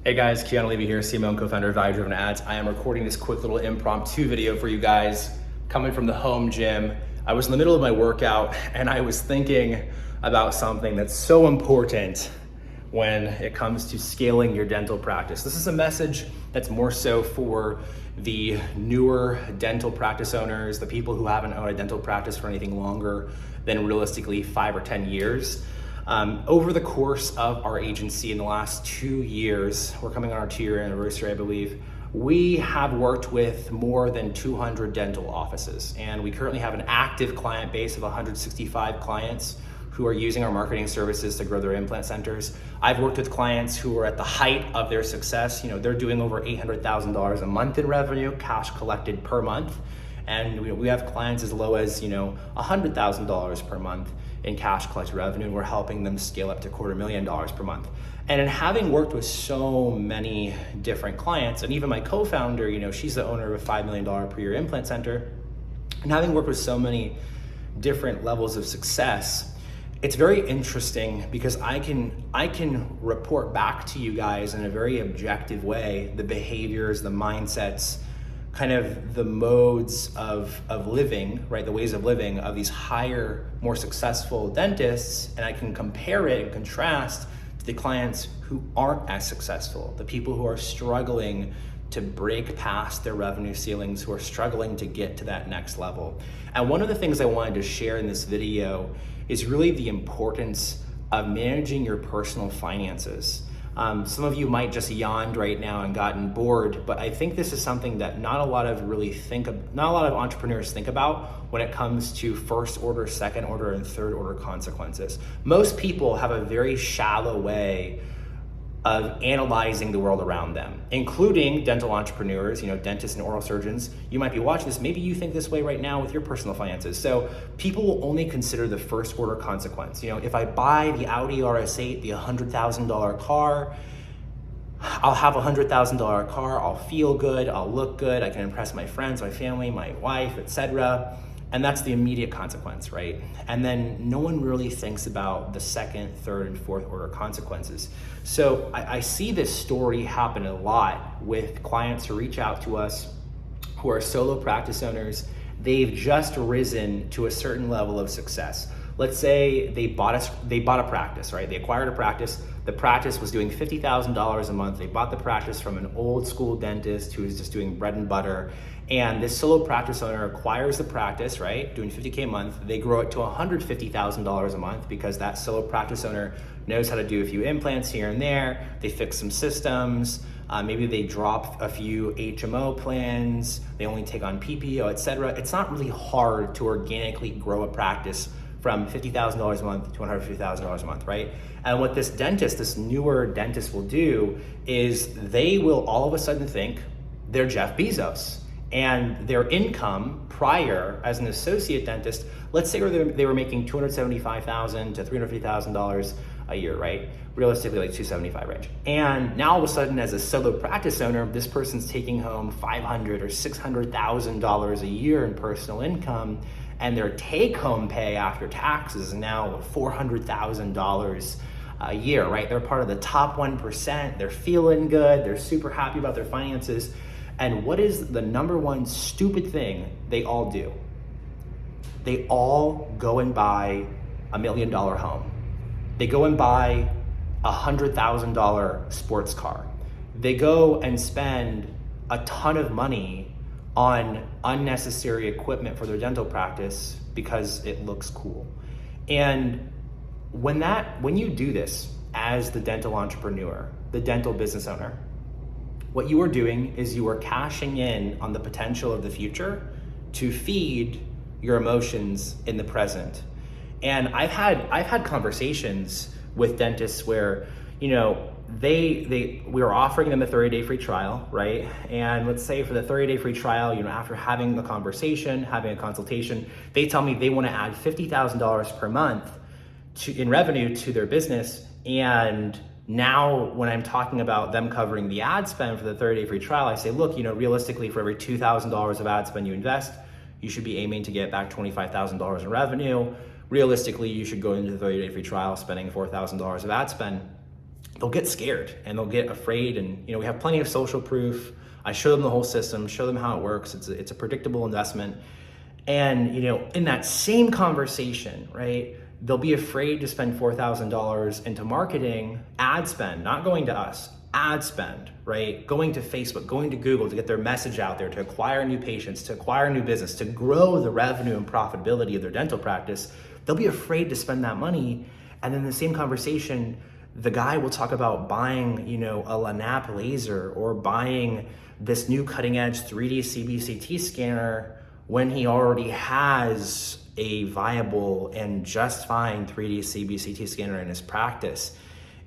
Hey guys, Keanu here, CMO and co-founder of Value Driven Ads. I am recording this quick little impromptu video for you guys coming from the home gym. I was in the middle of my workout and I was thinking about something that's so important when it comes to scaling your dental practice. This is a message that's more so for the newer dental practice owners, the people who haven't owned a dental practice for anything longer than realistically 5 or 10 years. Over the course of our agency in the last 2 years, we're coming on our 2-year anniversary, I believe, we have worked with more than 200 dental offices. And we currently have an active client base of 165 clients who are using our marketing services to grow their implant centers. I've worked with clients who are at the height of their success. They're doing over $800,000 a month in revenue, cash collected per month. And we have clients as low as $100,000 per month in cash collected revenue, and we're helping them scale up to $250,000 per month. And in having worked with so many different clients, and even my co-founder, she's the owner of a $5 million per year implant center, and having worked with so many different levels of success, it's very interesting because I can report back to you guys in a very objective way the behaviors, the mindsets, kind of the modes of living, right? The ways of living of these higher, more successful dentists, and I can compare it and contrast to the clients who aren't as successful, the people who are struggling to break past their revenue ceilings, who are struggling to get to that next level. And one of the things I wanted to share in this video is really the importance of managing your personal finances. Some of you might just yawned right now and gotten bored, but I think this is something that not a lot of entrepreneurs think about when it comes to first order, second order, and third order consequences. Most people have a very shallow way of analyzing the world around them, including dental entrepreneurs, dentists and oral surgeons. You might be watching this, maybe you think this way right now with your personal finances. So people will only consider the first order consequence. If I buy the Audi RS8, the $100,000 car, I'll have a $100,000 car, I'll feel good, I'll look good, I can impress my friends, my family, my wife, etc. And that's the immediate consequence, right? And then no one really thinks about the second, third, and fourth order consequences. So I see this story happen a lot with clients who reach out to us who are solo practice owners. They've just risen to a certain level of success. Let's say they bought a practice, right? They acquired a practice. The practice was doing $50,000 a month. They bought the practice from an old school dentist who was just doing bread and butter. And this solo practice owner acquires the practice, right? Doing $50K a month. They grow it to $150,000 a month because that solo practice owner knows how to do a few implants here and there. They fix some systems. Maybe they drop a few HMO plans. They only take on PPO, etc. It's not really hard to organically grow a practice from $50,000 a month to $150,000 a month, right? And what this newer dentist will do is they will all of a sudden think they're Jeff Bezos. And their income prior as an associate dentist, let's say they were making $275,000 to $350,000 a year, right? Realistically, like $275 range. And now all of a sudden, as a solo practice owner, this person's taking home $500,000 or $600,000 a year in personal income, and their take-home pay after taxes is now $400,000 a year, right? They're part of the top 1%. They're feeling good. They're super happy about their finances. And what is the number one stupid thing they all do? They all go and buy $1 million home. They go and buy a $100,000 sports car. They go and spend a ton of money on unnecessary equipment for their dental practice because it looks cool. And when you do this as the dental entrepreneur, the dental business owner, what you are doing is you are cashing in on the potential of the future to feed your emotions in the present. And I've had conversations with dentists where, we were offering them a 30-day free trial, right? And let's say for the 30-day free trial, after having the conversation, having a consultation, they tell me they want to add $50,000 per month in revenue to their business. And now when I'm talking about them covering the ad spend for the 30-day free trial, I say, look, realistically for every $2,000 of ad spend you invest, you should be aiming to get back $25,000 in revenue. Realistically, you should go into the 30-day free trial spending $4,000 of ad spend. they'll get scared and they'll get afraid. And we have plenty of social proof. I show them the whole system, show them how it works. It's a predictable investment. And in that same conversation, right, they'll be afraid to spend $4,000 into marketing, ad spend, not going to us, ad spend, right? Going to Facebook, going to Google to get their message out there, to acquire new patients, to acquire new business, to grow the revenue and profitability of their dental practice. They'll be afraid to spend that money. And then in the same conversation, the guy will talk about buying, a Lanap laser or buying this new cutting edge 3D CBCT scanner when he already has a viable and just fine 3D CBCT scanner in his practice.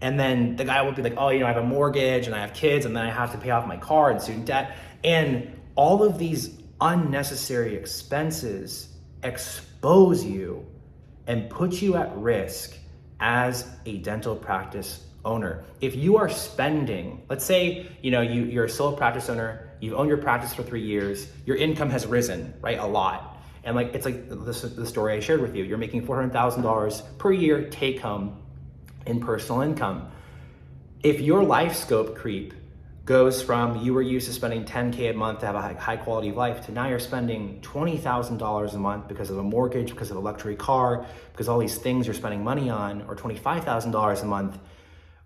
And then the guy will be like, oh, I have a mortgage and I have kids and then I have to pay off my car and student debt. And all of these unnecessary expenses expose you and put you at risk as a dental practice owner. If you are spending, let's say, you're a solo practice owner, you've owned your practice for 3 years, your income has risen, right, a lot. And it's like the story I shared with you. You're making $400,000 per year take home in personal income. If your life scope creep goes from you were used to spending $10K a month to have a high quality of life to now you're spending $20,000 a month because of a mortgage, because of a luxury car, because all these things you're spending money on, or $25,000 a month,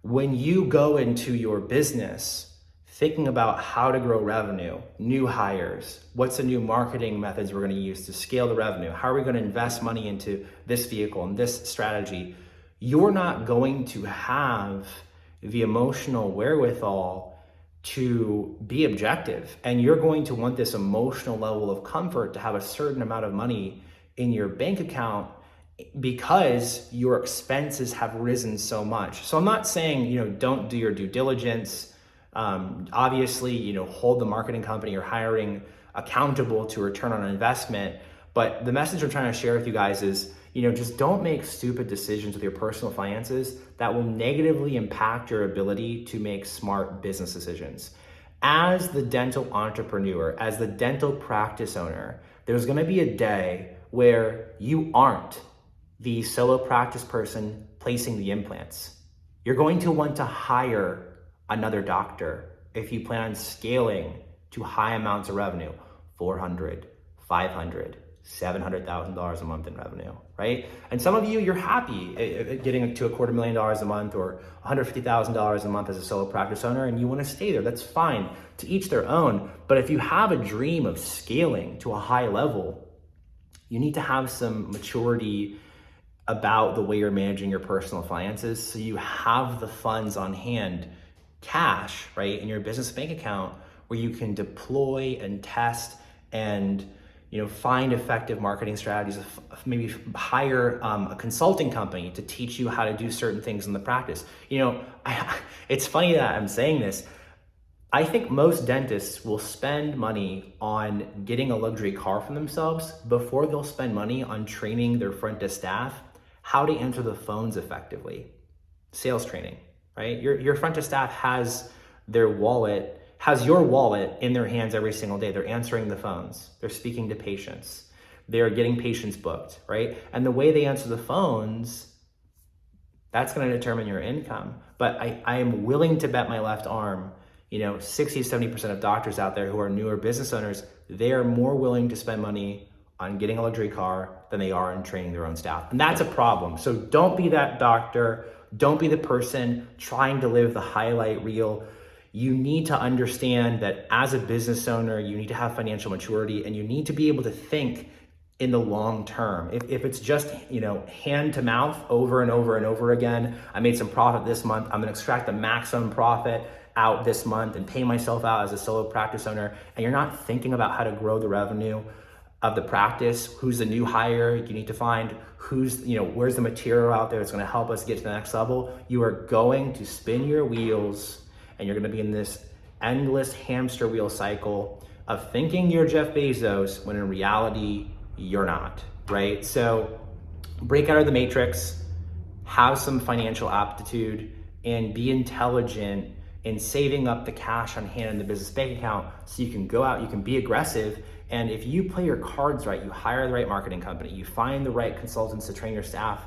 when you go into your business thinking about how to grow revenue, new hires, what's the new marketing methods we're going to use to scale the revenue, how are we going to invest money into this vehicle and this strategy, you're not going to have the emotional wherewithal to be objective. And you're going to want this emotional level of comfort to have a certain amount of money in your bank account because your expenses have risen so much. So I'm not saying, don't do your due diligence. Obviously, hold the marketing company you're hiring accountable to return on investment. But the message I'm trying to share with you guys is, just don't make stupid decisions with your personal finances that will negatively impact your ability to make smart business decisions. As the dental entrepreneur, as the dental practice owner, there's going to be a day where you aren't the solo practice person placing the implants. You're going to want to hire another doctor if you plan on scaling to high amounts of revenue, $400,000, $500,000, $700,000 a month in revenue, right? And some of you, you're happy getting to $250,000 a month or $150,000 a month as a solo practice owner, and you want to stay there. That's fine. To each their own. But if you have a dream of scaling to a high level, you need to have some maturity about the way you're managing your personal finances so you have the funds on hand, cash, right, in your business bank account where you can deploy and test and find effective marketing strategies, maybe hire a consulting company to teach you how to do certain things in the practice. It's funny that I'm saying this. I think most dentists will spend money on getting a luxury car for themselves before they'll spend money on training their front desk staff how to answer the phones effectively. Sales training, right? Your front desk staff has your wallet in their hands every single day. They're answering the phones. They're speaking to patients. They're getting patients booked, right? And the way they answer the phones, that's going to determine your income. But I am willing to bet my left arm, 60, 70% of doctors out there who are newer business owners, they are more willing to spend money on getting a luxury car than they are in training their own staff. And that's a problem. So don't be that doctor. Don't be the person trying to live the highlight reel. You need to understand that as a business owner, you need to have financial maturity and you need to be able to think in the long term. If it's just, hand to mouth over and over and over again, I made some profit this month, I'm gonna extract the maximum profit out this month and pay myself out as a solo practice owner, and you're not thinking about how to grow the revenue of the practice, who's the new hire, you need to find where's the material out there that's gonna help us get to the next level, you are going to spin your wheels and you're gonna be in this endless hamster wheel cycle of thinking you're Jeff Bezos when in reality, you're not, right? So break out of the matrix, have some financial aptitude, and be intelligent in saving up the cash on hand in the business bank account so you can go out, you can be aggressive. And if you play your cards right, you hire the right marketing company, you find the right consultants to train your staff,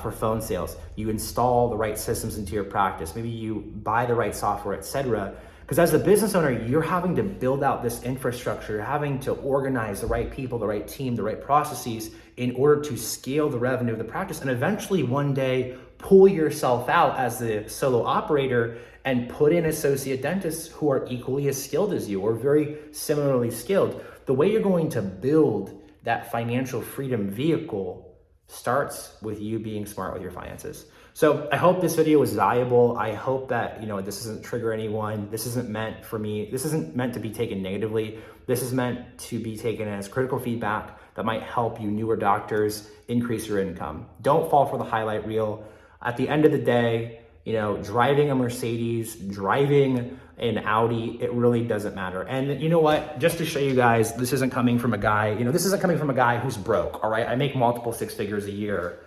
for phone sales. You install the right systems into your practice. Maybe you buy the right software, etc. Because as a business owner, you're having to build out this infrastructure, you're having to organize the right people, the right team, the right processes in order to scale the revenue of the practice and eventually one day pull yourself out as the solo operator and put in associate dentists who are equally as skilled as you or very similarly skilled. The way you're going to build that financial freedom vehicle starts with you being smart with your finances. So I hope this video was valuable. I hope that, this doesn't trigger anyone. This isn't meant for me. This isn't meant to be taken negatively. This is meant to be taken as critical feedback that might help you newer doctors increase your income. Don't fall for the highlight reel. At the end of the day, driving a Mercedes, driving an Audi, it really doesn't matter. And you know what? Just to show you guys, this isn't coming from a guy, who's broke, all right? I make multiple six figures a year.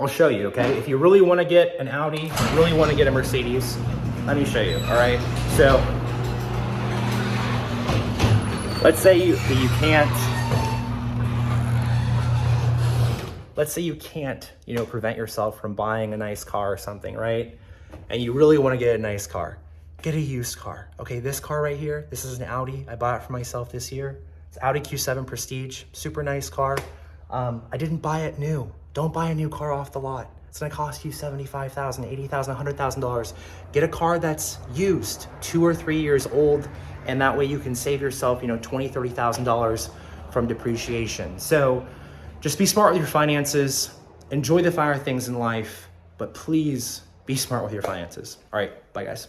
I'll show you, okay? If you really wanna get an Audi, really wanna get a Mercedes, let me show you, all right? So, let's say you can't prevent yourself from buying a nice car or something, right? And you really want to get a nice car. Get a used car. Okay, this car right here, this is an Audi. I bought it for myself this year. It's Audi Q7 Prestige, super nice car. I didn't buy it new. Don't buy a new car off the lot. It's gonna cost you $75,000, $80,000, $100,000. Get a car that's used, 2 or 3 years old, and that way you can save yourself, $20,000, $30,000 from depreciation. So just be smart with your finances, enjoy the finer things in life, but please be smart with your finances. All right, bye guys.